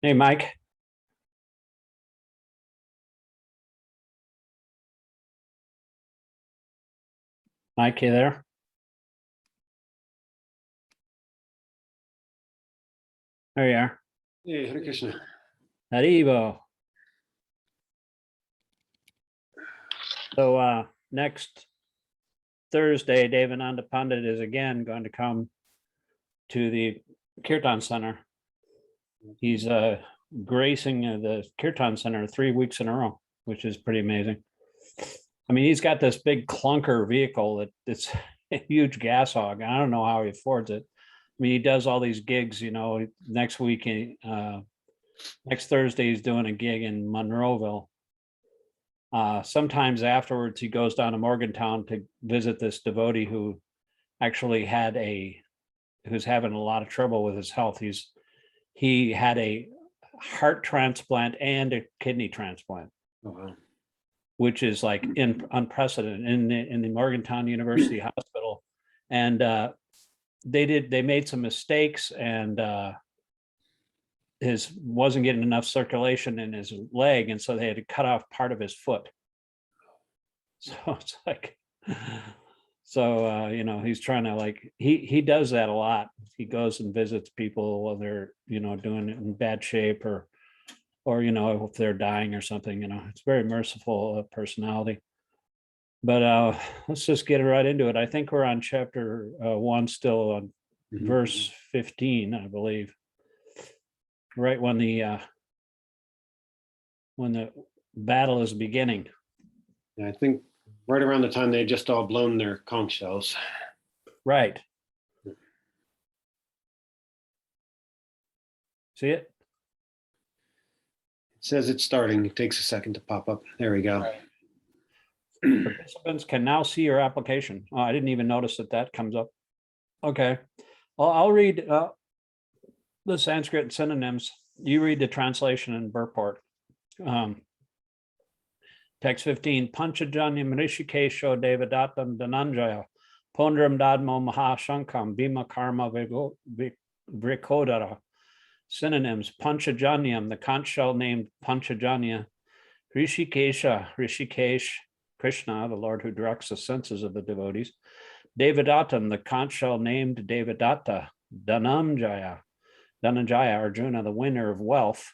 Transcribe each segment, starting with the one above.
Hey, Mike. Mike, you there? There you are. Hey, Hare Krishna. Haribo. So next Thursday, Devananda Pandit is again going to come to the Kirtan Center. He's gracing the Kirtan Center 3 weeks in a row, which is pretty amazing. I mean, he's got this big clunker vehicle that it's a huge gas hog. I don't know how he affords it. I mean, he does all these gigs, you know, next week, next Thursday, he's doing a gig in Monroeville. Sometimes afterwards, he goes down to Morgantown to visit this devotee who actually who's having a lot of trouble with his health. He had a heart transplant and a kidney transplant. Oh, wow. Which is like unprecedented in the Morgantown University Hospital. And they made some mistakes, and his wasn't getting enough circulation in his leg, and so they had to cut off part of his foot. So it's like, you know, he's trying to, like, he does that a lot. He goes and visits people while they're, you know, doing it in bad shape, or, you know, if they're dying or something. You know, it's very merciful personality. But let's just get right into it. I think we're on chapter 1 still, on verse 15, I believe. Right when the battle is beginning. Yeah, I think right around the time they had just all blown their conch shells. Right. See it? It says it's starting. It takes a second to pop up. There we go. Right. Participants can now see your application. Oh, I didn't even notice that comes up. Okay. Well, I'll read the Sanskrit synonyms. You read the translation and purport. Text 15, Panchajanyam Rishikesho Devadatam Dhananjaya Pondram Dadmo Mahashankam Bhima Karma Vrikodara. Synonyms: Panchajanyam, the conch shell named Panchajanya; Rishikesh, Krishna, the Lord who directs the senses of the devotees; Devadatam, the conch shell named Devadatta; Dhananjaya, Arjuna, the winner of wealth;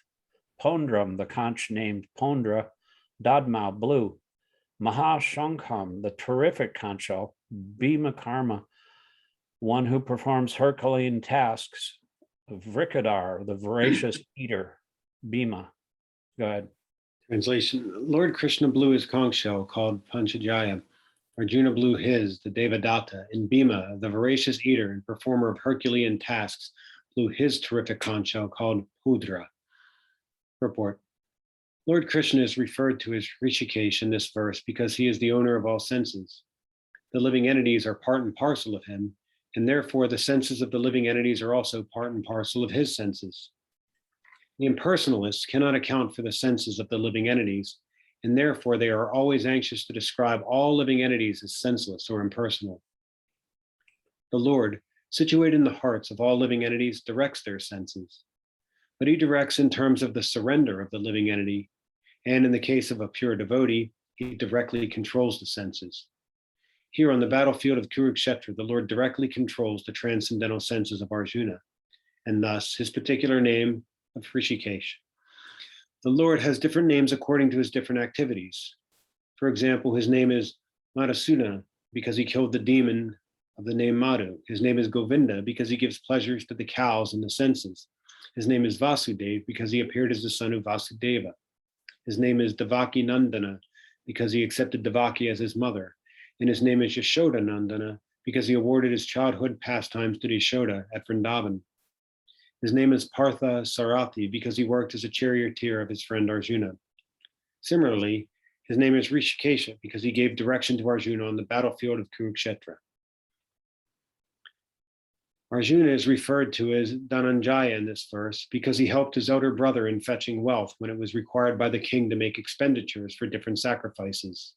Pondram, the conch named Pondra; Dadma, blue; Mahashankham, the terrific conch shell; Bhima Karma, one who performs Herculean tasks; Vrikadar, the voracious eater; Bhima. Go ahead. Translation: Lord Krishna blew his conch shell called Panchajaya. Arjuna blew his, the Devadatta, and Bhima, the voracious eater and performer of Herculean tasks, blew his terrific conch shell called Pudra. Purport: Lord Krishna is referred to as Rishikesh in this verse because he is the owner of all senses. The living entities are part and parcel of him, and therefore the senses of the living entities are also part and parcel of his senses. The impersonalists cannot account for the senses of the living entities, and therefore they are always anxious to describe all living entities as senseless or impersonal. The Lord, situated in the hearts of all living entities, directs their senses, but he directs in terms of the surrender of the living entity, and in the case of a pure devotee, he directly controls the senses. Here on the battlefield of Kurukshetra, the Lord directly controls the transcendental senses of Arjuna, and thus his particular name of Rishikesh. The Lord has different names according to his different activities. For example, his name is Madhusudana because he killed the demon of the name Madhu. His name is Govinda because he gives pleasures to the cows and the senses. His name is Vasudeva because he appeared as the son of Vasudeva. His name is Devaki Nandana because he accepted Devaki as his mother. And his name is Yashoda Nandana because he awarded his childhood pastimes to Yashoda at Vrindavan. His name is Partha Sarathi because he worked as a charioteer of his friend Arjuna. Similarly, his name is Rishikesha because he gave direction to Arjuna on the battlefield of Kurukshetra. Arjuna is referred to as Dhananjaya in this verse because he helped his elder brother in fetching wealth when it was required by the king to make expenditures for different sacrifices.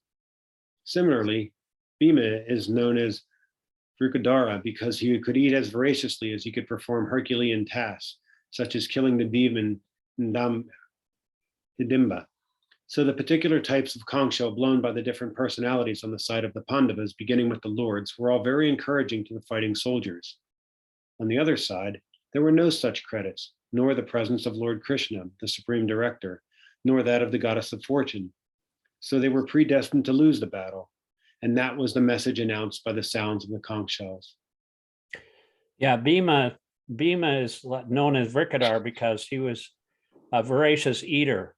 Similarly, Bhima is known as Vrikadara because he could eat as voraciously as he could perform Herculean tasks, such as killing the demon ndam hidimba. So the particular types of conch shell blown by the different personalities on the side of the Pandavas, beginning with the lords, were all very encouraging to the fighting soldiers. On the other side, there were no such credits, nor the presence of Lord Krishna, the supreme director, nor that of the goddess of fortune. So they were predestined to lose the battle. And that was the message announced by the sounds of the conch shells. Yeah, Bhima is known as Vrikadar because he was a voracious eater.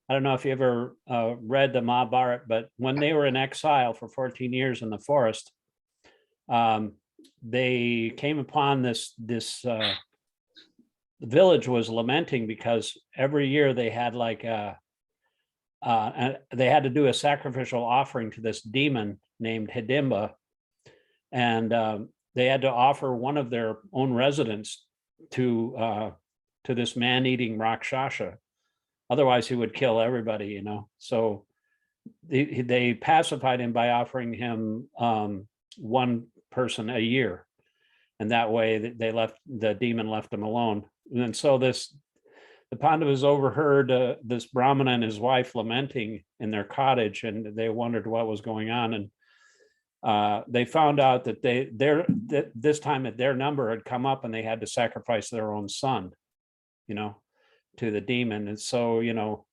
I don't know if you ever read the Mahabharata, but when they were in exile for 14 years in the forest, they came upon this village was lamenting because every year they had like they had to do a sacrificial offering to this demon named Hidimba, and they had to offer one of their own residents to this man-eating Rakshasa. Otherwise, he would kill everybody, you know. So they pacified him by offering him one person a year, and that way the demon left him alone. And so the Pandavas overheard this Brahmana and his wife lamenting in their cottage, and they wondered what was going on. And they found out that this time that their number had come up, and they had to sacrifice their own son, you know, to the demon. And so, you know,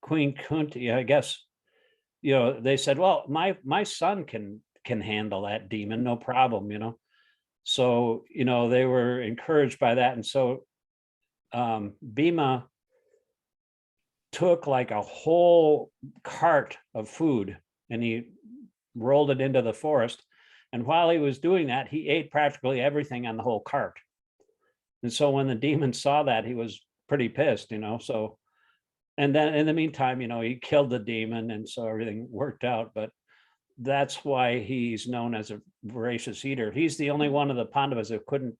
Queen Kunti, I guess, you know, they said, well, my son can handle that demon, no problem, you know. So, you know, they were encouraged by that. And so Bhima took like a whole cart of food and he rolled it into the forest. And while he was doing that, he ate practically everything on the whole cart. And so when the demon saw that, he was pretty pissed, you know. So, and then in the meantime, you know, he killed the demon, and so everything worked out. But that's why he's known as a voracious eater. He's the only one of the Pandavas that couldn't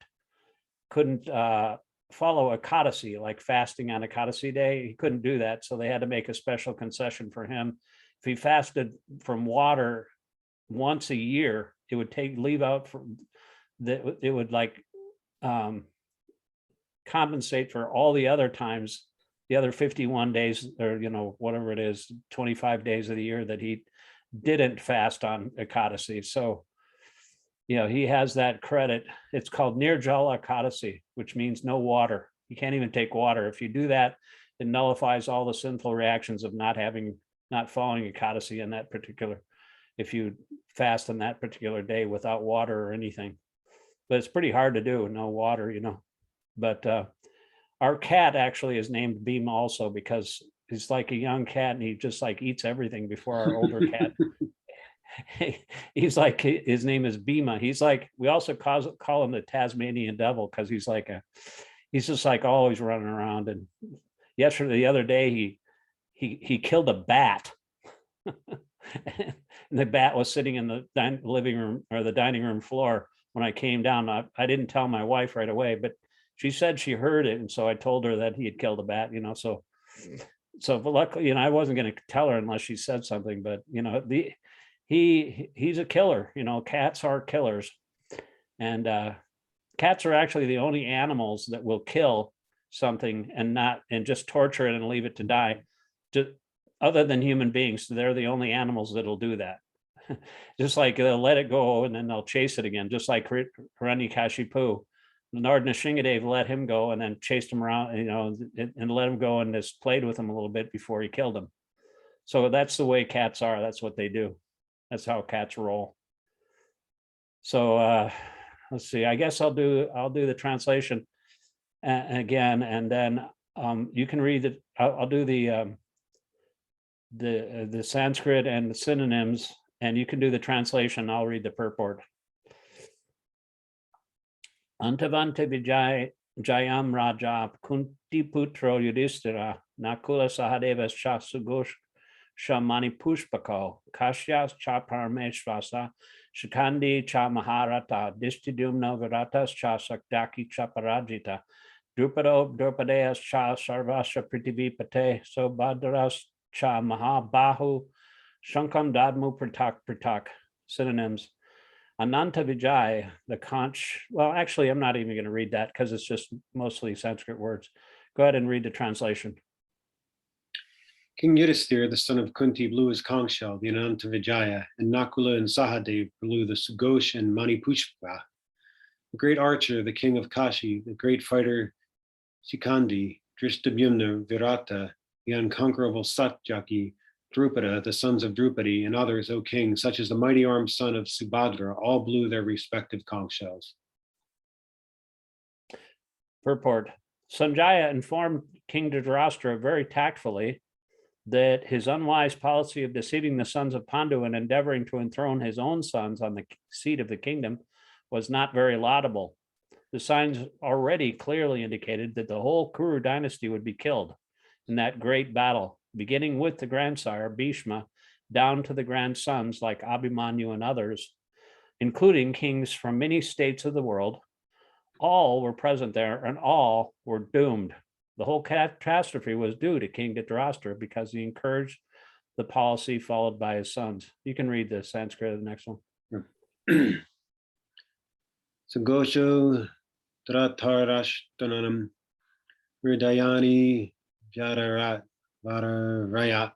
follow Ekadasi, like fasting on Ekadasi day. He couldn't do that, so they had to make a special concession for him. If he fasted from water once a year, it would leave out from that. It would like compensate for all the other times, the other 51 days, or you know, whatever it is, 25 days of the year that he didn't fast on Ekadasi. So, you know, he has that credit. It's called Nirjala Ekadasi, which means no water. You can't even take water. If you do that, it nullifies all the sinful reactions of not following Ekadasi in that particular, if you fast on that particular day without water or anything. But it's pretty hard to do, no water, you know. But our cat actually is named Bhima also because he's like a young cat and he just like eats everything before our older cat. He's like, his name is Bhima. He's like, we also call him the Tasmanian devil because he's just like always running around. And the other day, he killed a bat. And the bat was sitting in the living room or the dining room floor when I came down. I didn't tell my wife right away, but she said she heard it. And so I told her that he had killed a bat, you know, so but luckily, you know, I wasn't going to tell her unless she said something, but you know, he's a killer, you know, cats are killers. And cats are actually the only animals that will kill something and just torture it and leave it to die. Other than human beings, they're the only animals that'll do that. Just like they'll let it go and then they'll chase it again, just like Hiranyakashipu. Lord Nrsimhadev let him go and then chased him around, you know, and let him go and just played with him a little bit before he killed him. So that's the way cats are. That's what they do. That's how cats roll. So let's see. I guess I'll do the translation again, and then you can read it. I'll do the Sanskrit and the synonyms, and you can do the translation. I'll read the purport. Antavante Vijayam Raja Kunti Putro Yudhishthira Nakula Sahadevas Cha Sugosh Shamani Pushpako Kashyas Cha Parameshvasa Shikandi Cha Maharata Dishtidumna Viratas Cha Sakdaki Cha Parajita Drupadeas Cha Sarvasha Pritivipate Sobhadras Cha Mahabahu Shankam Dadmu Pratak. Synonyms: Ananta Vijay, the conch. Well, actually, I'm not even going to read that because it's just mostly Sanskrit words. Go ahead and read the translation. King Yudhisthira, the son of Kunti, blew his conch shell, the Ananta Vijaya, and Nakula and Sahadev blew the Sughosh and Manipushpa. The great archer, the king of Kashi, the great fighter Sikandi, Drishtabhyumna, Virata, the unconquerable Satyaki, Drupada, the sons of Drupadi, and others, O king, such as the mighty armed son of Subhadra, all blew their respective conch shells. Purport. Sanjaya informed King Dhritarashtra very tactfully that his unwise policy of deceiving the sons of Pandu and endeavoring to enthrone his own sons on the seat of the kingdom was not very laudable. The signs already clearly indicated that the whole Kuru dynasty would be killed in that great battle, beginning with the grandsire Bhishma, down to the grandsons like Abhimanyu and others, including kings from many states of the world. All were present there and all were doomed. The whole catastrophe was due to King Dhritarashtra because he encouraged the policy followed by his sons. You can read the Sanskrit of the next one. Sagosho Dhritarashtanam Hridayani Vararayat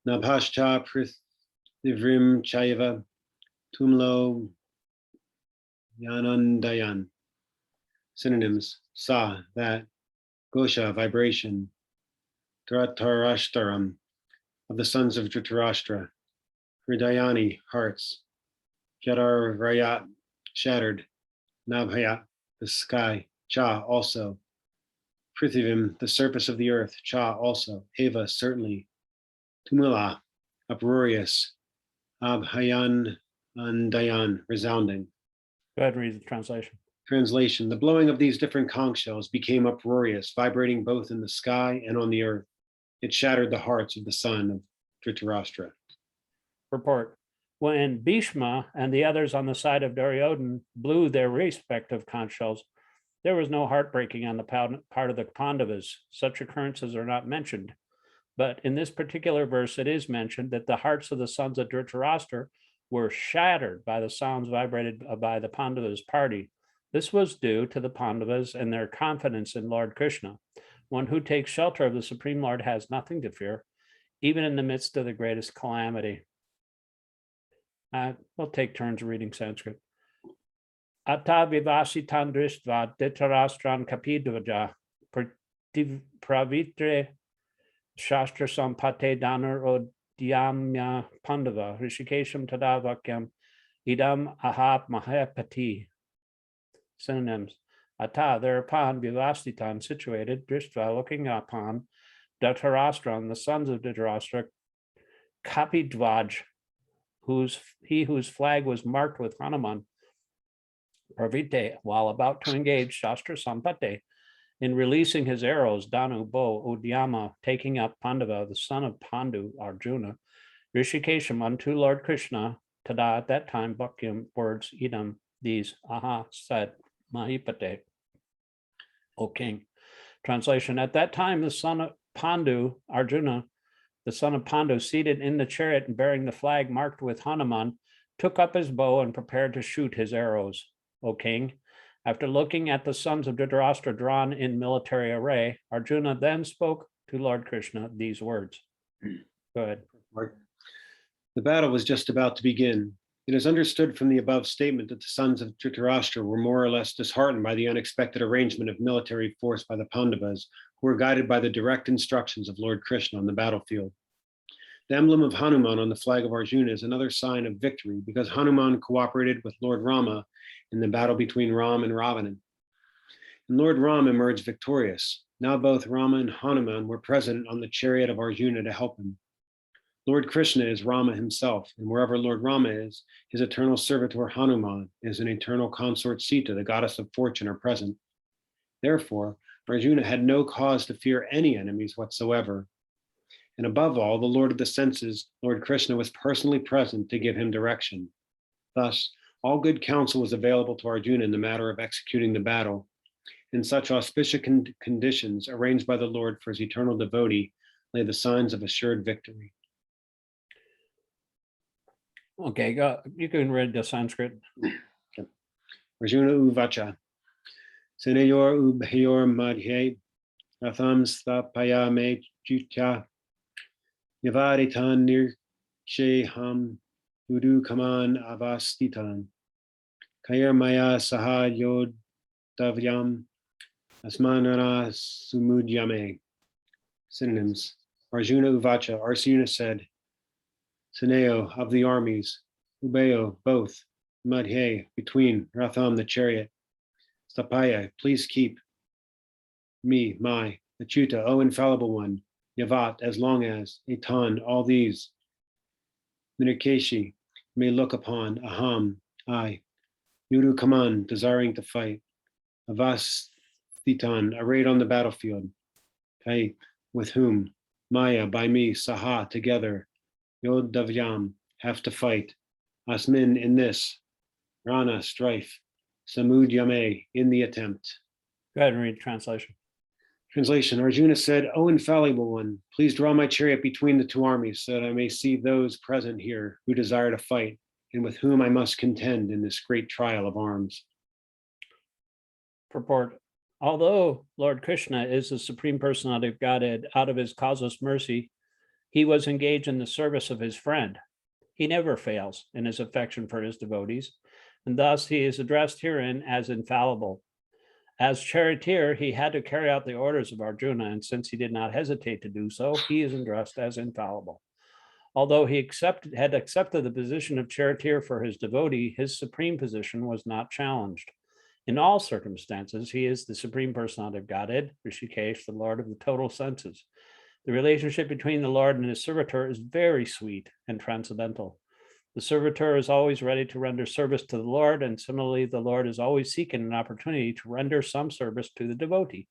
Nabhashcha Prithivrim Chaiva Tumlo Yanandayan. Synonyms: Sa, that; Gosha, vibration; Dhritarashtaram, of the sons of Dhritarashtra; Hridayani, hearts; Jadarvayat, shattered; Nabhayat, the sky; Cha, also; Prithivim, the surface of the earth; Cha, also; Eva, certainly; Tumula, uproarious; Abhayan Andayan, resounding. Go ahead and read the translation. Translation: the blowing of these different conch shells became uproarious, vibrating both in the sky and on the earth. It shattered the hearts of the son of Dhritarashtra. Report. When Bhishma and the others on the side of Duryodhana blew their respective conch shells, there was no heartbreaking on the part of the Pandavas. Such occurrences are not mentioned. But in this particular verse, it is mentioned that the hearts of the sons of Dhritarashtra were shattered by the sounds vibrated by the Pandavas' party. This was due to the Pandavas and their confidence in Lord Krishna. One who takes shelter of the Supreme Lord has nothing to fear, even in the midst of the greatest calamity. We'll take turns reading Sanskrit. Ata vivasitan drishtva Dhritarashtran kapidvaja pravitre shastra sampate danar odyamya pandava rishikesham tadavakyam idam ahap mahapati. Synonyms: Ata, thereupon, Vivasitan, situated, Drishtva, looking upon, Dhritarashtra, the sons of Dhritarashtra, Kapidvaj, whose flag was marked with Hanuman, Pravite, while about to engage Shastra Sampate in releasing his arrows, Danu, bow, Udyama, taking up Pandava, the son of Pandu, Arjuna, Rishikesham, unto Lord Krishna, Tada, at that time, Bhakyam, words, Idam, these, Aha, said, Mahipate, O king. Translation: at that time, the son of Pandu, Arjuna, the son of Pandu, seated in the chariot and bearing the flag marked with Hanuman, took up his bow and prepared to shoot his arrows. O king, after looking at the sons of Dhritarashtra drawn in military array, Arjuna then spoke to Lord Krishna these words. Go ahead. The battle was just about to begin. It is understood from the above statement that the sons of Dhritarashtra were more or less disheartened by the unexpected arrangement of military force by the Pandavas, who were guided by the direct instructions of Lord Krishna on the battlefield. The emblem of Hanuman on the flag of Arjuna is another sign of victory because Hanuman cooperated with Lord Rama in the battle between Ram and Ravana. And Lord Ram emerged victorious. Now both Rama and Hanuman were present on the chariot of Arjuna to help him. Lord Krishna is Rama himself, and wherever Lord Rama is, his eternal servitor Hanuman is an eternal consort Sita, the goddess of fortune, are present. Therefore, Arjuna had no cause to fear any enemies whatsoever. And above all, the Lord of the senses, Lord Krishna, was personally present to give him direction. Thus, all good counsel was available to Arjuna in the matter of executing the battle. In such auspicious conditions arranged by the Lord for his eternal devotee lay the signs of assured victory. Okay, go. You can read the Sanskrit. Arjuna uvacha. Senayor ubhayor madhye ratham stapayame jutya nivaditan nirksheham udu kaman avastitan kayar maya saha yodavyam asmanana sumudyame. Synonyms. Arjuna uvacha. Arjuna said, Seneo of the armies, Ubayo both, Madhye between, Ratham the chariot, Stapaya please keep, me my, Achyuta O infallible one, Yavat as long as, Etan all these, Minikeshi may look upon, Aham I, Yuru Kaman desiring to fight, Avas Thitan arrayed on the battlefield, Kai with whom, Maya by me, Saha together, Yod Davyam have to fight, Asmin in this, Rana strife, Samud Yame in the attempt. Go ahead and read translation. Translation. Arjuna said, O infallible one, please draw my chariot between the two armies so that I may see those present here who desire to fight and with whom I must contend in this great trial of arms. Purport. Although Lord Krishna is the Supreme Personality of Godhead, out of his causeless mercy, he was engaged in the service of his friend. He never fails in his affection for his devotees, and thus he is addressed herein as infallible. As charioteer, he had to carry out the orders of Arjuna, and since he did not hesitate to do so, he is addressed as infallible. Although he had accepted the position of charioteer for his devotee, his supreme position was not challenged. In all circumstances, he is the Supreme Personality of Godhead, Rishikesh, the Lord of the total senses. The relationship between the Lord and his servitor is very sweet and transcendental. The servitor is always ready to render service to the Lord, and similarly, the Lord is always seeking an opportunity to render some service to the devotee.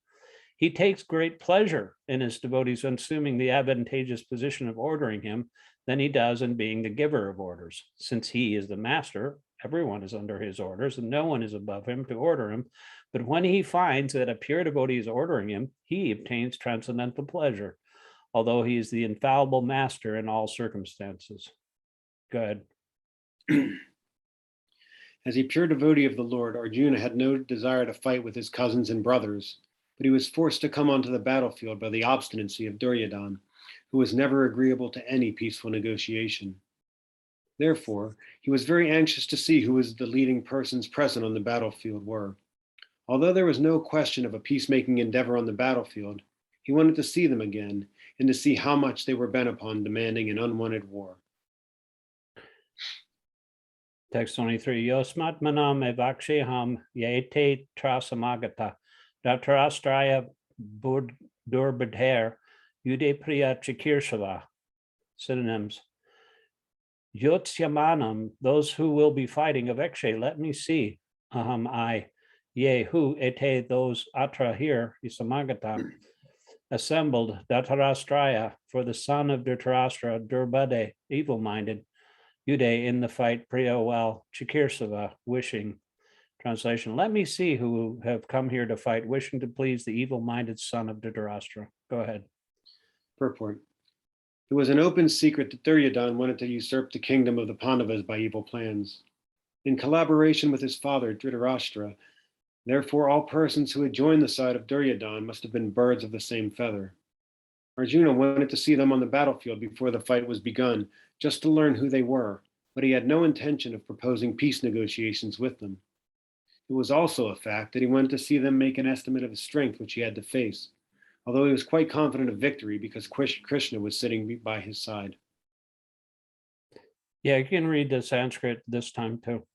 He takes great pleasure in his devotees assuming the advantageous position of ordering him than he does in being the giver of orders. Since he is the master, everyone is under his orders, and no one is above him to order him. But when he finds that a pure devotee is ordering him, he obtains transcendental pleasure, although he is the infallible master in all circumstances. Good. As a pure devotee of the Lord, Arjuna had no desire to fight with his cousins and brothers, but he was forced to come onto the battlefield by the obstinacy of Duryodhana, who was never agreeable to any peaceful negotiation. Therefore, he was very anxious to see who the leading persons present on the battlefield were. Although there was no question of a peacemaking endeavor on the battlefield, he wanted to see them again and to see how much they were bent upon demanding an unwanted war. Text 23. Yosmat manam evaksheham yete trasamagata dattarastraya durbadher yude priya chikirshava. Synonyms. Yotyamanam, those who will be fighting, avekshe, let me see. Aham, I. Ye, who, ete, those, atra, here, isamagata, assembled, dattarastraya, for the son of Dhritarashtra, Durbade, evil-minded, Yude, in the fight, priya, well, chikirsava, wishing. Translation, let me see who have come here to fight, wishing to please the evil-minded son of Dhritarashtra. Go ahead. Purport. It was an open secret that Duryodhana wanted to usurp the kingdom of the Pandavas by evil plans. In collaboration with his father, Dhritarashtra, therefore all persons who had joined the side of Duryodhana must have been birds of the same feather. Arjuna wanted to see them on the battlefield before the fight was begun, just to learn who they were, but he had no intention of proposing peace negotiations with them. It was also a fact that he wanted to see them make an estimate of the strength which he had to face, although he was quite confident of victory because Krishna was sitting by his side. Yeah, you can read the Sanskrit this time too.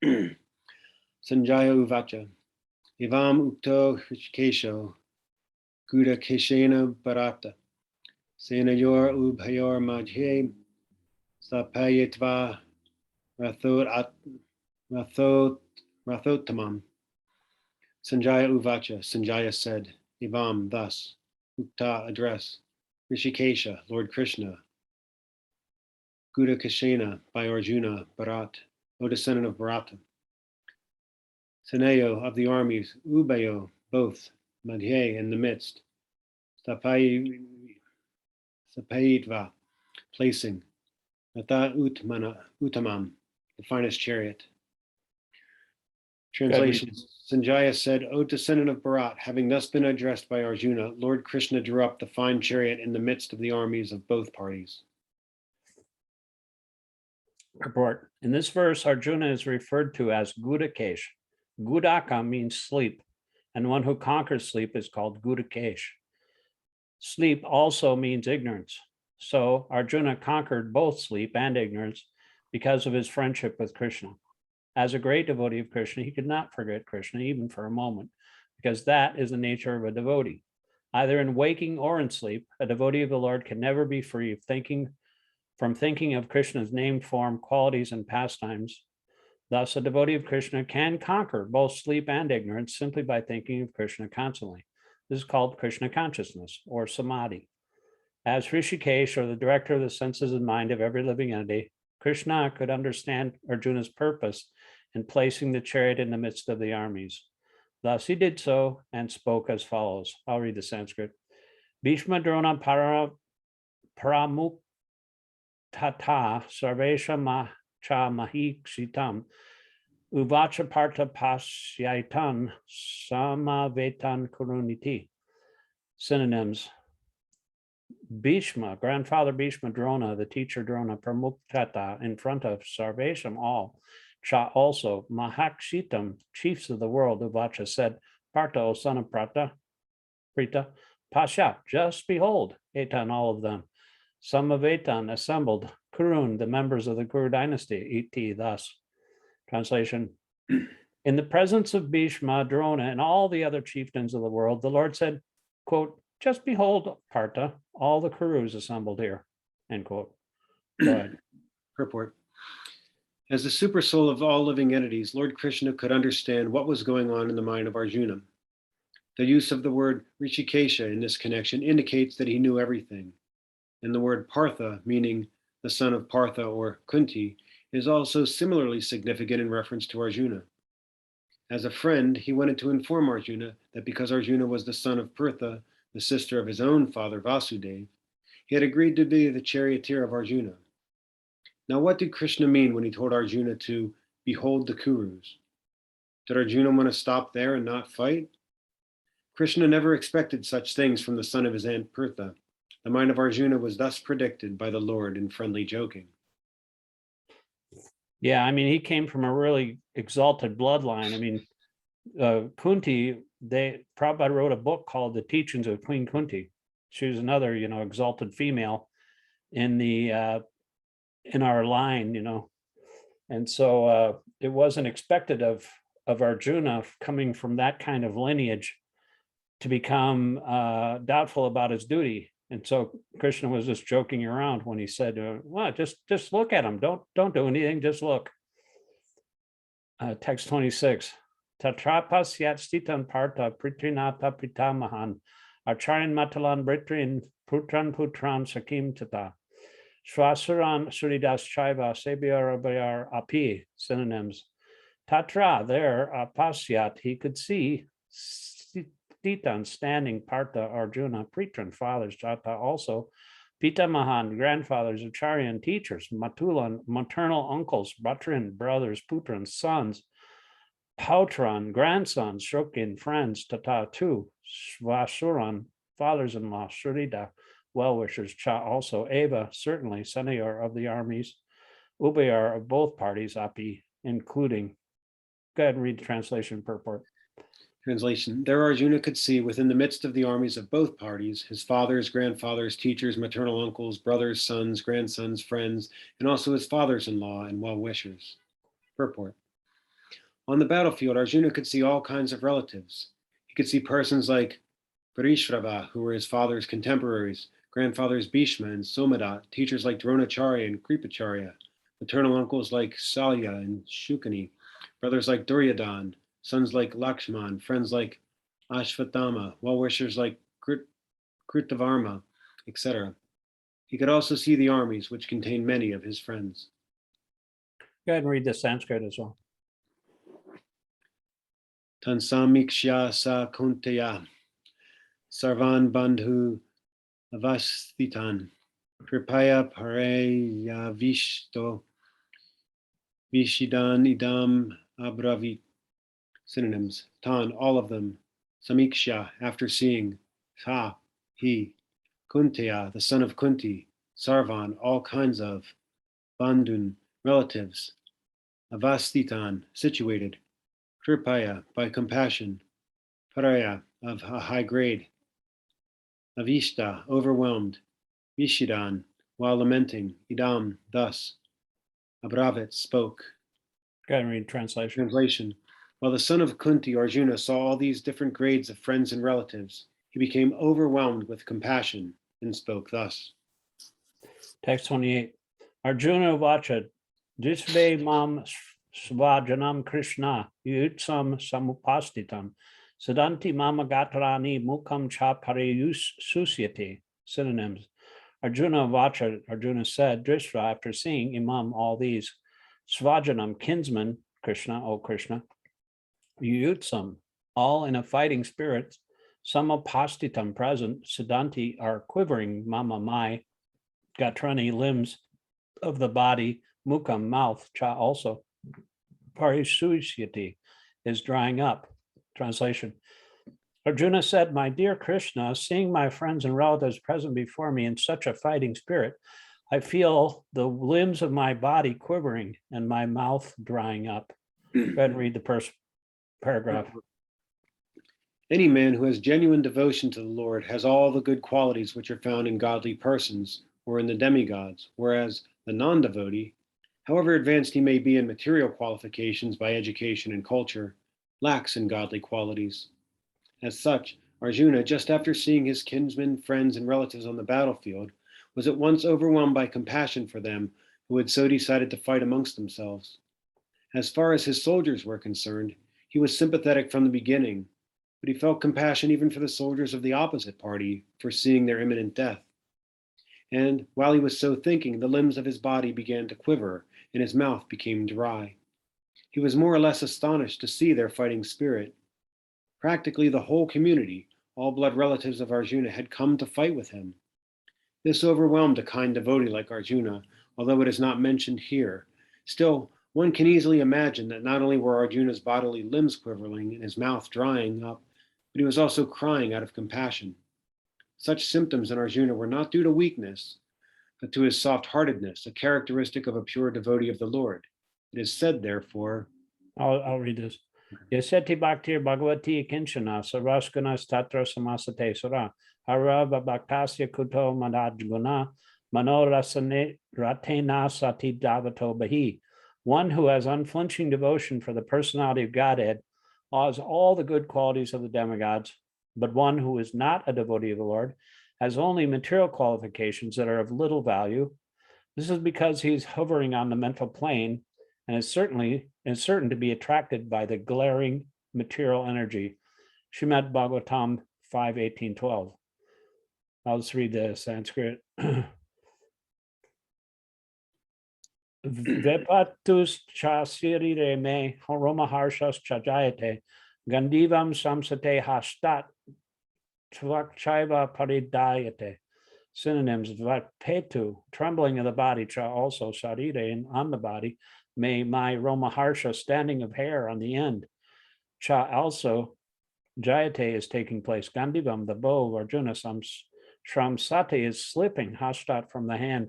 Sanjaya uvacha, evam ukto Hrishikesho, Guda Keshena Bharata, Senayor ubhayor madhye, Sapayetva Rathottamam. Sanjaya uvacha, Sanjaya said, evam, thus, ukta, address, Rishikesha, Lord Krishna, Guda Keshena, by Arjuna, Bharat, O descendant of Bharata. Senayo, of the armies, Ubayo, both, Madhye, in the midst, Sapayitva, placing, Natha Uttamam, the finest chariot. Good. Translation. Sanjaya said, O descendant of Bharat, having thus been addressed by Arjuna, Lord Krishna drew up the fine chariot in the midst of the armies of both parties. Report. In this verse, Arjuna is referred to as Gudakesh. Gudaka means sleep, and one who conquers sleep is called Gudakesh. Sleep also means ignorance. So Arjuna conquered both sleep and ignorance because of his friendship with Krishna. As a great devotee of Krishna, he could not forget Krishna even for a moment, because that is the nature of a devotee. Either in waking or in sleep, a devotee of the Lord can never be free of thinking of Krishna's named form, qualities, and pastimes. Thus, a devotee of Krishna can conquer both sleep and ignorance simply by thinking of Krishna constantly. This is called Krishna consciousness, or samadhi. As Hrishikesh, or the director of the senses and mind of every living entity, Krishna could understand Arjuna's purpose in placing the chariot in the midst of the armies. Thus he did so and spoke as follows. I'll read the Sanskrit. Bhishma Drona Paramuk Tata Sarvesha Macha Mahikshitam Uvacha Partha Pasyaitan Samavetan Kuruniti. Synonyms. Bhishma, grandfather Bhishma Drona, the teacher Drona, Pramuktata, in front of Sarvesham, all. Cha also, Mahakshitam, chiefs of the world, Uvacha said, Partha, O son of Prita, Pasha, just behold, Etan, all of them. Samavetan, assembled, Kurun, the members of the Kuru dynasty, iti, thus. Translation. In the presence of Bhishma, Drona, and all the other chieftains of the world, the Lord said, quote, just behold, Partha, all the Kurus assembled here, end quote. Go ahead. Purport. As the supersoul of all living entities, Lord Krishna could understand what was going on in the mind of Arjuna. The use of the word Hrishikesha in this connection indicates that he knew everything. And the word Partha, meaning the son of Partha or Kunti, is also similarly significant in reference to Arjuna. As a friend, he wanted to inform Arjuna that because Arjuna was the son of Partha, the sister of his own father Vasudeva, he had agreed to be the charioteer of Arjuna. Now, what did Krishna mean when he told Arjuna to behold the Kurus? Did Arjuna want to stop there and not fight? Krishna never expected such things from the son of his aunt Partha. The mind of Arjuna was thus predicted by the Lord in friendly joking. Yeah, I mean, he came from a really exalted bloodline. I mean, Kunti, Prabhupada wrote a book called The Teachings of Queen Kunti. She was another, exalted female in our line, and so it wasn't expected of Arjuna coming from that kind of lineage to become doubtful about his duty. And so Krishna was just joking around when he said, well, just look at him. Don't do anything. Just look. Text 26. Tatrapas yat stitan partha pritrinata pitamahan acharyan matalan britrin putran sakim tata swasuran suridas chaiva sebyarabayar api. Synonyms. Tatra, there, pasyat, he could see Titan, standing, Partha, Arjuna, Pritran, fathers, Jata, also, Pitamahan, grandfathers, Acharyan, teachers, Matulan, maternal uncles, Bhatrin, brothers, Putran, sons, Pautran, grandsons, Shokin, friends, Tata, two, Svasuran, fathers-in-law, Surida, well-wishers, Cha, also, Eva, certainly, Senayor of the armies, Ubayar of both parties, Api, including. Go ahead and read the translation purport. Translation. There Arjuna could see within the midst of the armies of both parties, his fathers, grandfathers, teachers, maternal uncles, brothers, sons, grandsons, friends, and also his fathers-in-law and well-wishers. Purport. On the battlefield, Arjuna could see all kinds of relatives. He could see persons like Parishrava, who were his father's contemporaries, grandfathers Bhishma and Somadat, teachers like Dronacharya and Kripacharya, maternal uncles like Salya and Shukani, brothers like Duryodhan, sons like Lakshman, friends like Ashvatthama, well-wishers like Kritavarma, etc. He could also see the armies, which contained many of his friends. Go ahead and read the Sanskrit as well. Tansamikshya sa kunteya sarvan bandhu avasthitan Kripaya pareya vishto vishidan idam abravit. Synonyms: tan, all of them; samiksha, after seeing; tha, he; kunteya, the son of Kunti; sarvan, all kinds of; bandhun, relatives; avastitan, situated; kripaya, by compassion; paraya, of a high grade; avishta, overwhelmed; vishidan, while lamenting; idam, thus; abravit, spoke. Go ahead and read translation. Translation: while the son of Kunti, Arjuna, saw all these different grades of friends and relatives, he became overwhelmed with compassion and spoke thus. Text 28. Arjuna vacha disve mam svajanam Krishna yutsam samupastitam sadanti mama gatrani mukam cha pareyus susyate. Synonyms: Arjuna vacha, Arjuna said, Drishva, after seeing Imam all these, Svajanam, kinsman, Krishna, O Krishna, Yutsam, all in a fighting spirit, Samapastitam, present, Siddhanti, are quivering, Mama, my, Gatrani, limbs of the body, Mukam, mouth, Cha, also, Parisusyati, is drying up. Translation: Arjuna said, my dear Krishna, seeing my friends and relatives present before me in such a fighting spirit, I feel the limbs of my body quivering and my mouth drying up. Go ahead and read the first paragraph. Any man who has genuine devotion to the Lord has all the good qualities which are found in godly persons or in the demigods, whereas the non-devotee, however advanced he may be in material qualifications by education and culture, lacks in godly qualities. As such, Arjuna, just after seeing his kinsmen, friends, and relatives on the battlefield, was at once overwhelmed by compassion for them who had so decided to fight amongst themselves. As far as his soldiers were concerned, he was sympathetic from the beginning, but he felt compassion even for the soldiers of the opposite party for seeing their imminent death. And while he was so thinking, the limbs of his body began to quiver and his mouth became dry. He was more or less astonished to see their fighting spirit. Practically the whole community, all blood relatives of Arjuna, had come to fight with him. This overwhelmed a kind devotee like Arjuna, although it is not mentioned here. Still, one can easily imagine that not only were Arjuna's bodily limbs quivering and his mouth drying up, but he was also crying out of compassion. Such symptoms in Arjuna were not due to weakness, but to his soft-heartedness, a characteristic of a pure devotee of the Lord. It is said, therefore, I'll read this. Yaseti bhaktir bhagavati kinchana sarvasgunas tatra samasate sura harava bhaktasya kuto madajguna manorasane ratena sati davato bahi. One who has unflinching devotion for the personality of Godhead has all the good qualities of the demigods, but one who is not a devotee of the Lord has only material qualifications that are of little value. This is because he's hovering on the mental plane and is certain to be attracted by the glaring material energy. Srimad Bhagavatam 5:18-12. I'll just read the Sanskrit. Vepatus chasirire me roma harshas chajayate gandivam samsate hastat tvakchaiva paridayate. Synonyms: Vapetu, trembling of the body, cha, also sharire, and on the body, may my Roma harsha, standing of hair on the end, cha, also jayate, is taking place. Gandivam, the bow of Arjuna, shramsate, is slipping, hashtat, from the hand,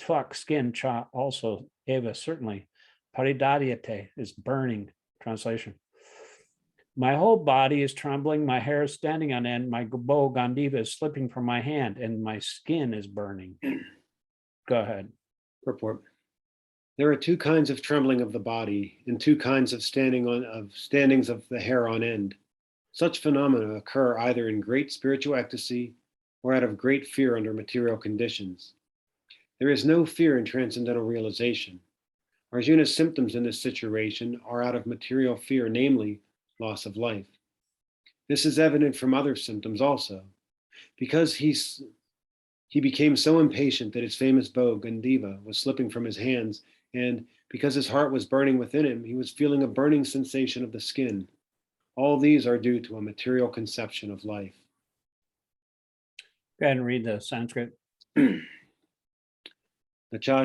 tvak, skin, cha, also eva, certainly, paridayate, is burning. Translation: my whole body is trembling, my hair is standing on end, my bow Gandiva is slipping from my hand, and my skin is burning. Go ahead. Purport. There are two kinds of trembling of the body and two kinds of standings of the hair on end. Such phenomena occur either in great spiritual ecstasy or out of great fear under material conditions. There is no fear in transcendental realization. Arjuna's symptoms in this situation are out of material fear, namely, loss of life. This is evident from other symptoms also. Because he became so impatient that his famous bow, Gandiva, was slipping from his hands, and because his heart was burning within him, he was feeling a burning sensation of the skin. All these are due to a material conception of life. Go ahead and read the Sanskrit. Nacha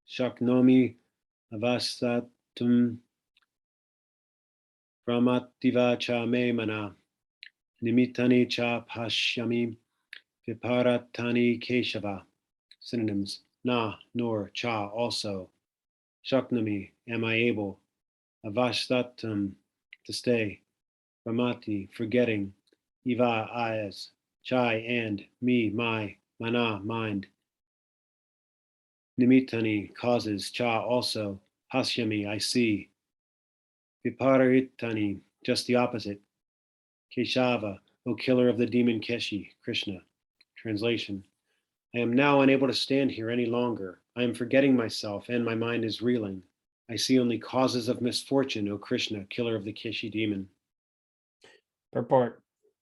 shaknomi avastatum brahmativa cha me mana. Nimittani cha pashyami viparatani keshava. Synonyms: na, nor, cha, also. Shaknami, am I able. Avashtatam, to stay. Brahmati, forgetting. Iva, as. Chai, and. Me, my. Mana, mind. Nimittani, causes. Cha, also. Pashyami, I see. Viparitani, just the opposite. Keshava, O killer of the demon Keshi, Krishna. Translation: I am now unable to stand here any longer. I am forgetting myself, and my mind is reeling. I see only causes of misfortune, O Krishna, killer of the Keshi demon. Purport.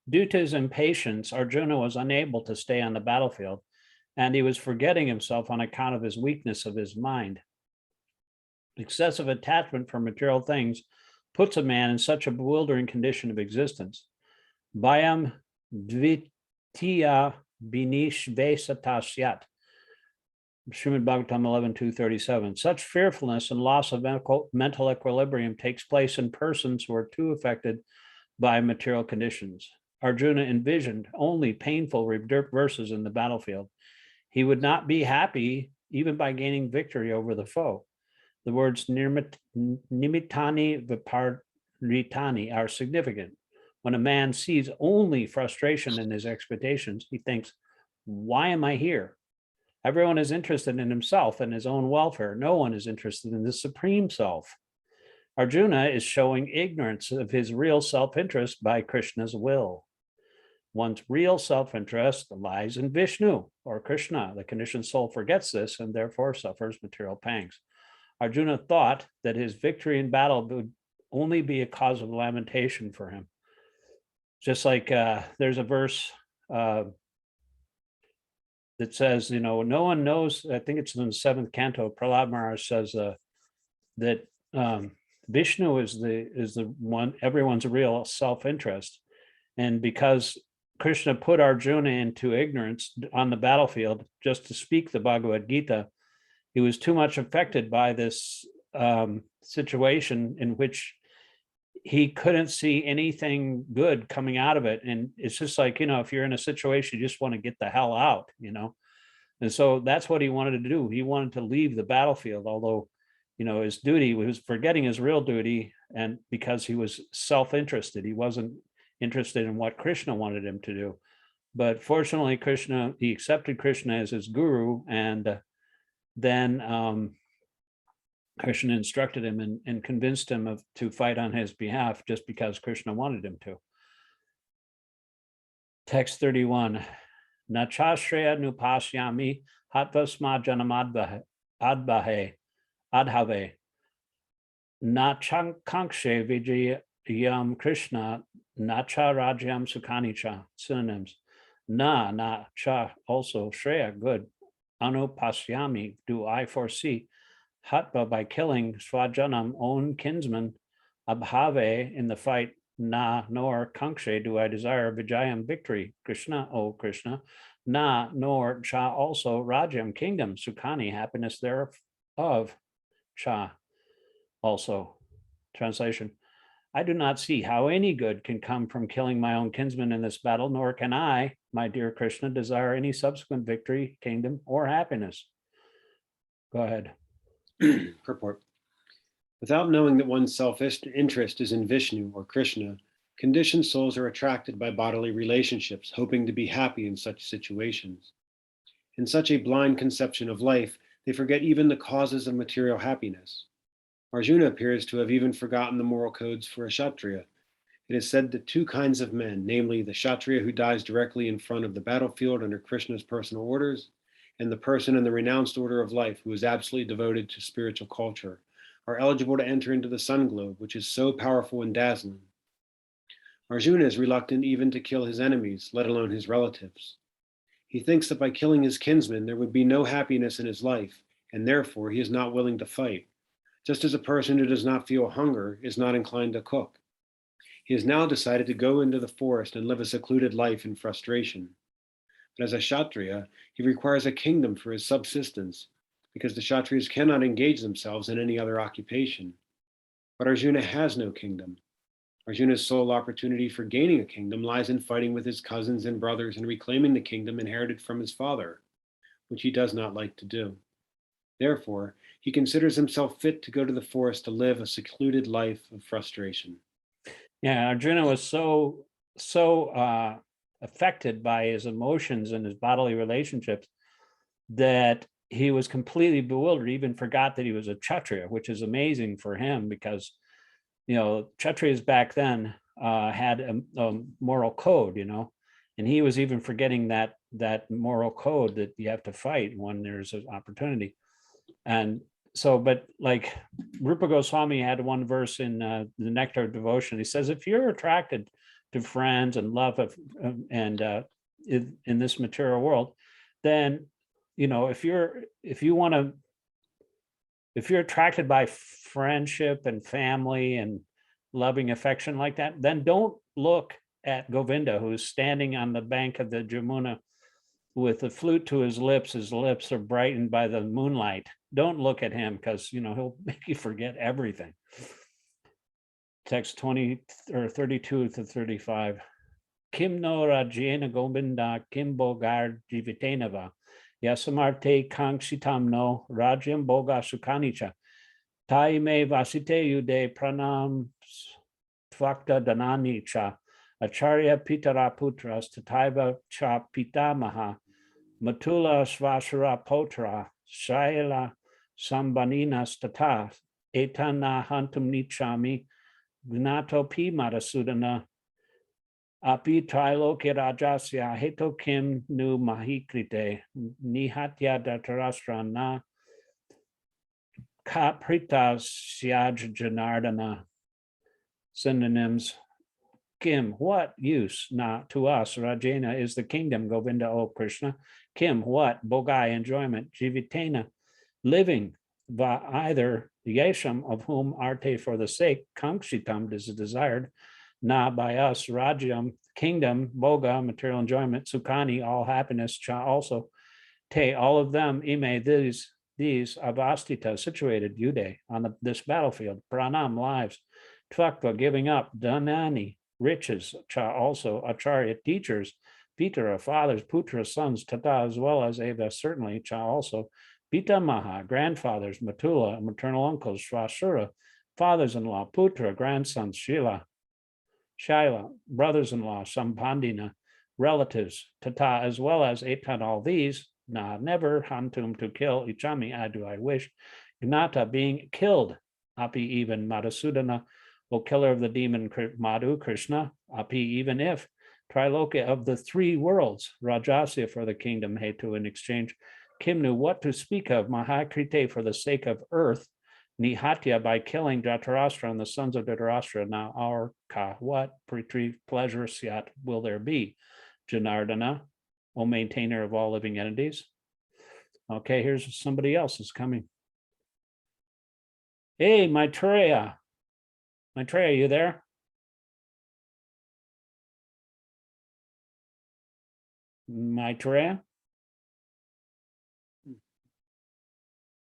Due to his impatience, Arjuna was unable to stay on the battlefield, and he was forgetting himself on account of his weakness of his mind. Excessive attachment for material things puts a man in such a bewildering condition of existence. Bhayam dvitiya binish vesatasyat. Srimad Bhagavatam 11.237. Such fearfulness and loss of mental equilibrium takes place in persons who are too affected by material conditions. Arjuna envisioned only painful reverses in the battlefield. He would not be happy even by gaining victory over the foe. The words nimittani viparitani are significant. When a man sees only frustration in his expectations, he thinks, why am I here? Everyone is interested in himself and his own welfare. No one is interested in the supreme self. Arjuna is showing ignorance of his real self-interest by Krishna's will. One's real self-interest lies in Vishnu or Krishna. The conditioned soul forgets this and therefore suffers material pangs. Arjuna thought that his victory in battle would only be a cause of lamentation for him. Just like there's a verse that says, no one knows, I think it's in the 7th canto, Prahlad Maharaj says that Vishnu is the one, everyone's real self-interest. And because Krishna put Arjuna into ignorance on the battlefield just to speak the Bhagavad-gītā, he was too much affected by this situation in which he couldn't see anything good coming out of it. And it's just like, if you're in a situation, you just want to get the hell out, And so that's what he wanted to do. He wanted to leave the battlefield, although, his duty, he was forgetting his real duty. And because he was self-interested, he wasn't interested in what Krishna wanted him to do. But fortunately, he accepted Krishna as his guru. And then Krishna instructed him and convinced him to fight on his behalf just because Krishna wanted him to. Text 31. Nachashreya nupasyami hatvasma janam adhave. Nachankankshe vijayam Krishna nacha rajyam sukhanicha. Synonyms. Na cha, also shreya, good. Anupasyami, do I foresee. Hatva, by killing. Swajanam, own kinsman. Abhave, in the fight. Na, nor. Kankshe, do I desire. Vijayam, victory. Krishna, O Krishna. Na, nor. Cha, also. Rajyam, kingdom. Sukhani, happiness thereof. Cha, also. Translation. I do not see how any good can come from killing my own kinsman in this battle, nor can I, my dear Krishna, desire any subsequent victory, kingdom, or happiness. Go ahead. Purport. Without knowing that one's self-interest is in Vishnu or Krishna, conditioned souls are attracted by bodily relationships, hoping to be happy in such situations. In such a blind conception of life, they forget even the causes of material happiness. Arjuna appears to have even forgotten the moral codes for a Kshatriya. It is said that two kinds of men, namely the Kshatriya who dies directly in front of the battlefield under Krishna's personal orders, and the person in the renounced order of life who is absolutely devoted to spiritual culture, are eligible to enter into the sun globe, which is so powerful and dazzling. Arjuna is reluctant even to kill his enemies, let alone his relatives. He thinks that by killing his kinsmen, there would be no happiness in his life, and therefore he is not willing to fight, just as a person who does not feel hunger is not inclined to cook. He has now decided to go into the forest and live a secluded life in frustration. But as a Kshatriya, he requires a kingdom for his subsistence, because the Kshatriyas cannot engage themselves in any other occupation. But Arjuna has no kingdom. Arjuna's sole opportunity for gaining a kingdom lies in fighting with his cousins and brothers and reclaiming the kingdom inherited from his father, which he does not like to do. Therefore, he considers himself fit to go to the forest to live a secluded life of frustration. Yeah, Arjuna was so affected by his emotions and his bodily relationships that he was completely bewildered, even forgot that he was a Kshatriya, which is amazing for him because, Kshatriyas back then had a moral code, and he was even forgetting that moral code that you have to fight when there's an opportunity. And so, but like Rupa Goswami had one verse in the Nectar of Devotion. He says, if you're attracted to friends and love in this material world, then, if you're attracted by friendship and family and loving affection like that, then don't look at Govinda, who's standing on the bank of the Jamuna with the flute to his lips. His lips are brightened by the moonlight. Don't look at him because, he'll make you forget everything. Text 20 or 32 to 35. Kim no rajena Govinda kim bogar jivitenava. Yasamarte kankshitam no rajyam boga sukanicha. Tai me vasite yude pranam tvakta danani cha. Acharya pitara putras tataiva cha pitamaha. Matula svasara potra. Shaila sambanina stata. Etana hantum nichami. Gnato pi madasudana. Api triloke rajasya heto kim nu mahikrite nihatya datarastra na kaprita syaj janardana. Synonyms. Kim, what use na to us, Rajena, is the kingdom, Govinda, O Krishna. Kim, what, Bogai, enjoyment, Jivitena, living, va either Yesham, of whom arte for the sake, Kankshitam is desired, na by us, Rajyam, kingdom, Boga, material enjoyment, Sukani, all happiness, Cha also, Te, all of them, Ime, these Avastita, situated, Yude, on this battlefield, Pranam, lives, Tvakva, giving up, Danani, riches, Cha also, Acharya, teachers, Pitara, fathers, Putra, sons, Tata, as well as Eva, certainly, Cha also, Pitamaha, grandfathers, Matula, maternal uncles, Shvasura, fathers-in-law, Putra, grandsons, Shaila, brothers-in-law, Sambandina, relatives, Tata, as well as Etan, all these, na, never, Hantum, to kill, Ichami, I wish, Gnata, being killed, Api, even, Madhusudana, O killer of the demon Madhu, Krishna, Api, even if, Triloka of the three worlds, Rajasya for the kingdom, Hetu in exchange, Kimnu, what to speak of, Mahakrite for the sake of earth, Nihatya by killing Dhatarashtra and the sons of Dhatarashtra. Now our ka, what retrieve pleasure syat will there be? Janardana, O maintainer of all living entities. Okay, here's somebody else is coming. Hey, Maitreya. Maitreya, you there? Maitreya?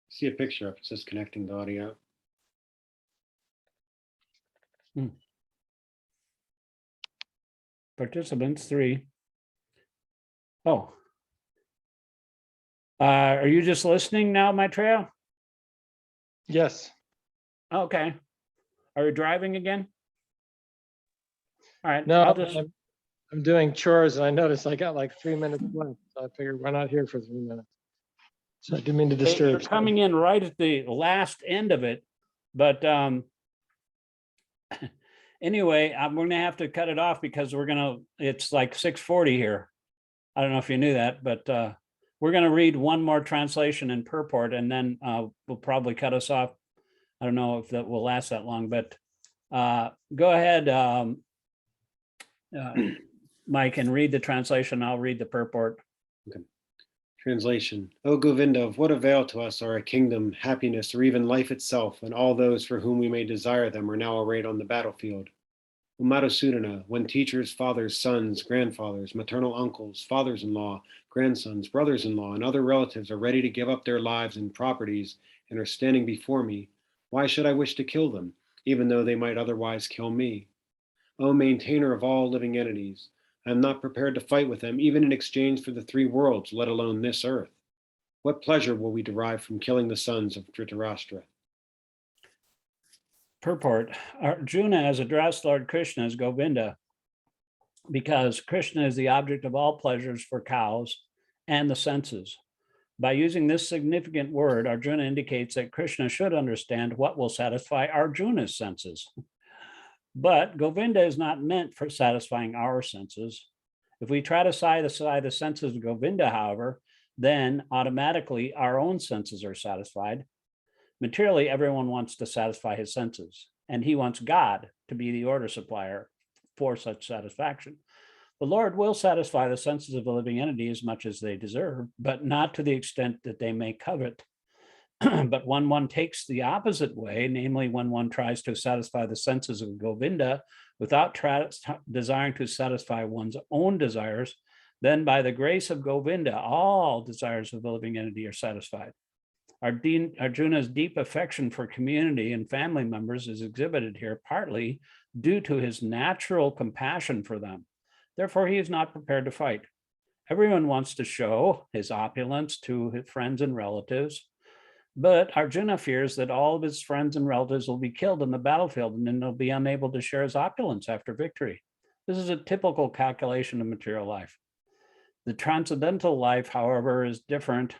See a picture of it, says connecting the audio. Participants 3. Oh. Are you just listening now, Maitreya? Yes. Okay. Are you driving again? All right. No, I'll just... I'm doing chores and I noticed I got like 3 minutes left. So I figured we're not here for 3 minutes. So I didn't mean to disturb. You're coming in right at the last end of it. But anyway, we're going to have to cut it off because it's like 6:40 here. I don't know if you knew that, but we're going to read one more translation in purport and then we'll probably cut us off. I don't know if that will last that long, but go ahead, Mike, and read the translation. I'll read the purport. Okay. Translation. O Govinda, of what avail to us are a kingdom, happiness, or even life itself, when all those for whom we may desire them are now arrayed on the battlefield? Madhusudana, when teachers, fathers, sons, grandfathers, maternal uncles, fathers-in-law, grandsons, brothers-in-law, and other relatives are ready to give up their lives and properties and are standing before me, why should I wish to kill them, even though they might otherwise kill me? O maintainer of all living entities, I am not prepared to fight with them, even in exchange for the three worlds, let alone this earth. What pleasure will we derive from killing the sons of Dhritarashtra? Purport: Arjuna has addressed Lord Krishna as Govinda because Krishna is the object of all pleasures for cows and the senses. By using this significant word, Arjuna indicates that Krishna should understand what will satisfy Arjuna's senses. But Govinda is not meant for satisfying our senses. If we try to satisfy the senses of Govinda, however, then automatically our own senses are satisfied. Materially, everyone wants to satisfy his senses, and he wants God to be the order supplier for such satisfaction. The Lord will satisfy the senses of a living entity as much as they deserve, but not to the extent that they may covet. But when one takes the opposite way, namely when one tries to satisfy the senses of Govinda without desiring to satisfy one's own desires, then by the grace of Govinda, all desires of the living entity are satisfied. Arjuna's deep affection for community and family members is exhibited here partly due to his natural compassion for them. Therefore, he is not prepared to fight. Everyone wants to show his opulence to his friends and relatives, but Arjuna fears that all of his friends and relatives will be killed in the battlefield and then they'll be unable to share his opulence after victory. This is a typical calculation of material life. The transcendental life, however, is different.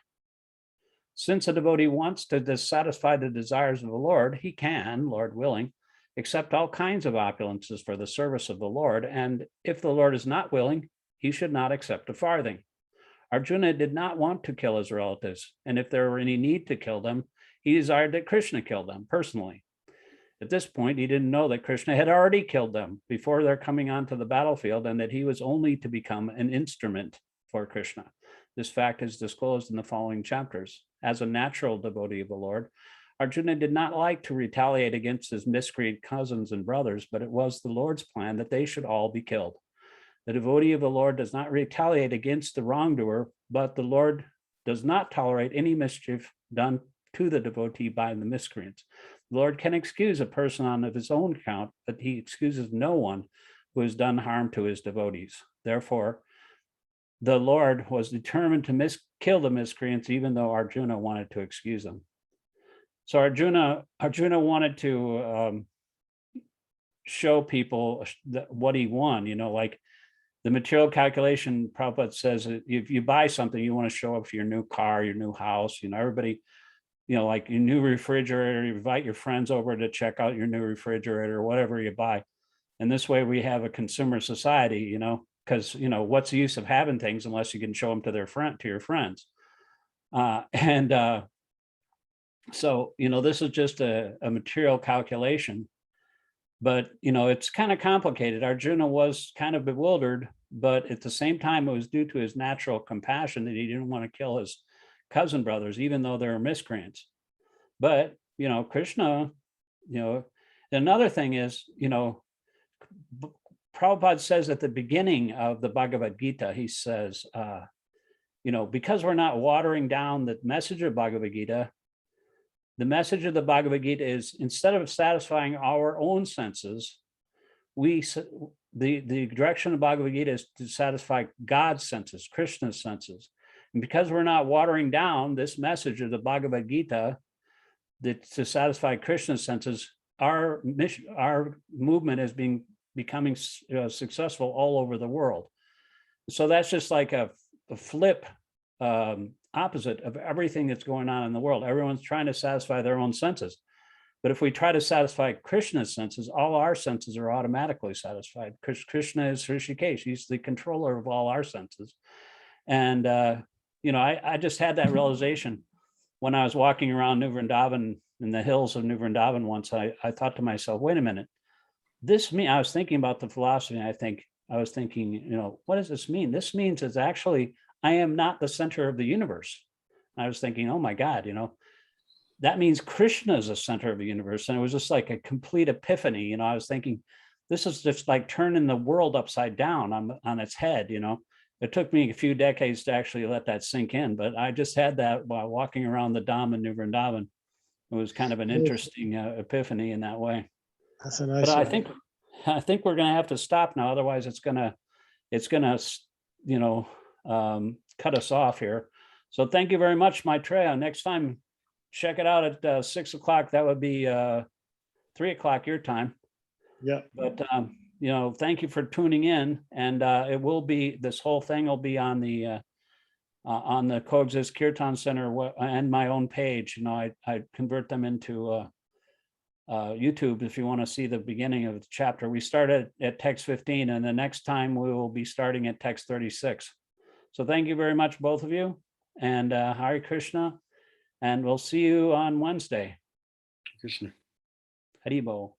Since a devotee wants to satisfy the desires of the Lord, he can, Lord willing, accept all kinds of opulences for the service of the Lord. And if the Lord is not willing, he should not accept a farthing. Arjuna did not want to kill his relatives, and if there were any need to kill them, he desired that Krishna kill them personally. At this point, he didn't know that Krishna had already killed them before their coming onto the battlefield, and that he was only to become an instrument for Krishna. This fact is disclosed in the following chapters. As a natural devotee of the Lord, Arjuna did not like to retaliate against his miscreant cousins and brothers, but it was the Lord's plan that they should all be killed. The devotee of the Lord does not retaliate against the wrongdoer, but the Lord does not tolerate any mischief done to the devotee by the miscreants. The Lord can excuse a person on his own account, but he excuses no one who has done harm to his devotees. Therefore, the Lord was determined to kill the miscreants, even though Arjuna wanted to excuse them. So Arjuna wanted to show people what he won, like the material calculation. Prabhupada says if you buy something, you want to show off your new car, your new house, everybody, like your new refrigerator, you invite your friends over to check out your new refrigerator, whatever you buy. And this way we have a consumer society, because what's the use of having things unless you can show them to your friends. So this is just a material calculation, but it's kind of complicated. Arjuna was kind of bewildered, but at the same time it was due to his natural compassion that he didn't want to kill his cousin brothers, even though they were miscreants. But Krishna, another thing is, Prabhupada says at the beginning of the Bhagavad-gītā, he says, because we're not watering down the message of Bhagavad-gītā, the message of the Bhagavad-gītā is, instead of satisfying our own senses, the direction of Bhagavad-gītā is to satisfy God's senses, Krishna's senses. And because we're not watering down this message of the Bhagavad-gītā to satisfy Krishna's senses, our movement is becoming successful all over the world. So that's just like a flip opposite of everything that's going on in the world. Everyone's trying to satisfy their own senses. But if we try to satisfy Krishna's senses, all our senses are automatically satisfied. Krishna is Śikṣāṣtaka. He's the controller of all our senses. And, I just had that realization when I was walking around New Vrindavan, in the hills of New Vrindavan once. I thought to myself, wait a minute, I was thinking about the philosophy, and I was thinking, what does this mean? This means it's actually, I am not the center of the universe. And I was thinking, oh my God, that means Krishna is the center of the universe. And it was just like a complete epiphany. I was thinking, this is just like turning the world upside down on its head, you know. It took me a few decades to actually let that sink in, but I just had that while walking around the Dham in New Vrindavan. It was kind of an interesting epiphany in that way. That's a nice But one. I think we're going to have to stop now. Otherwise, it's gonna, you know, cut us off here. So thank you very much, Maitreya. Next time, check it out at 6 o'clock. That would be 3 o'clock your time. Yeah. But you know, thank you for tuning in, and it will be, this whole thing will be on the Coexist Kirtan Center and my own page. You know, I convert them into YouTube if you want to see the beginning of the chapter. We started at text 15, and the next time we will be starting at text 36. So thank you very much, both of you, and Hare Krishna, and we'll see you on Wednesday. Krishna. Haribo.